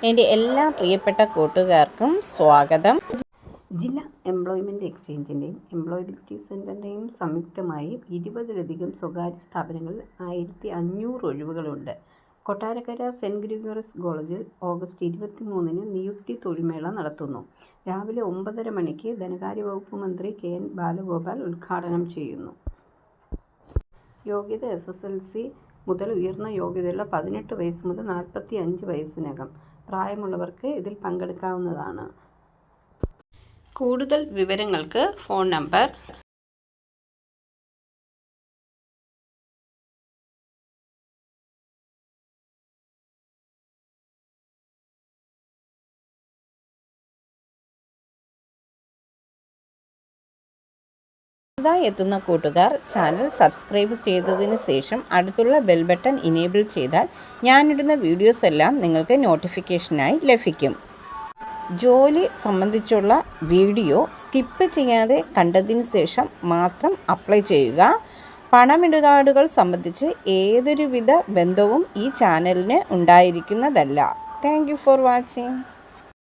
എൻ്റെ എല്ലാ പ്രിയപ്പെട്ട കൂട്ടുകാർക്കും സ്വാഗതം. ജില്ലാ എംപ്ലോയ്മെൻറ്റ് എക്സ്ചേഞ്ചിൻ്റെയും എംപ്ലോയബിലിറ്റി സെൻറ്ററിൻ്റെയും സംയുക്തമായി 20ലധികം സ്വകാര്യ സ്ഥാപനങ്ങളിൽ 1500 ഒഴിവുകളുണ്ട്. കൊട്ടാരക്കര സെൻറ്റ് ഗ്രിഗോറിയസ് കോളേജിൽ ഓഗസ്റ്റ് 23-ന് നിയുക്തി തൊഴിൽമേള നടത്തുന്നു. രാവിലെ 9:30 മണിക്ക് ധനകാര്യ വകുപ്പ് മന്ത്രി കെ.എൻ. ബാലഗോപാൽ ഉദ്ഘാടനം ചെയ്യുന്നു. യോഗ്യത SSLC മുതൽ ഉയർന്ന യോഗ്യതയുള്ള 18 വയസ്സ് മുതൽ 45 വയസ്സിനകം പ്രായമുള്ളവർക്ക് ഇതിൽ പങ്കെടുക്കാവുന്നതാണ്. കൂടുതൽ വിവരങ്ങൾക്ക് ഫോൺ നമ്പർ എത്തുന്ന കൂട്ടുകാർ ചാനൽ സബ്സ്ക്രൈബ് ചെയ്തതിന് ശേഷം അടുത്തുള്ള ബെൽ ബട്ടൺ ഇനേബിൾ ചെയ്താൽ ഞാനിടുന്ന വീഡിയോസ് എല്ലാം നിങ്ങൾക്ക് നോട്ടിഫിക്കേഷനായി ലഭിക്കും. ജോലി സംബന്ധിച്ചുള്ള വീഡിയോ സ്കിപ്പ് ചെയ്യാതെ കണ്ടതിന് ശേഷം മാത്രം അപ്ലൈ ചെയ്യുക. പണമിടപാടുകൾ സംബന്ധിച്ച് ഏതൊരുവിധ ബന്ധവും ഈ ചാനലിന് ഉണ്ടായിരിക്കുന്നതല്ല. Thank you for watching.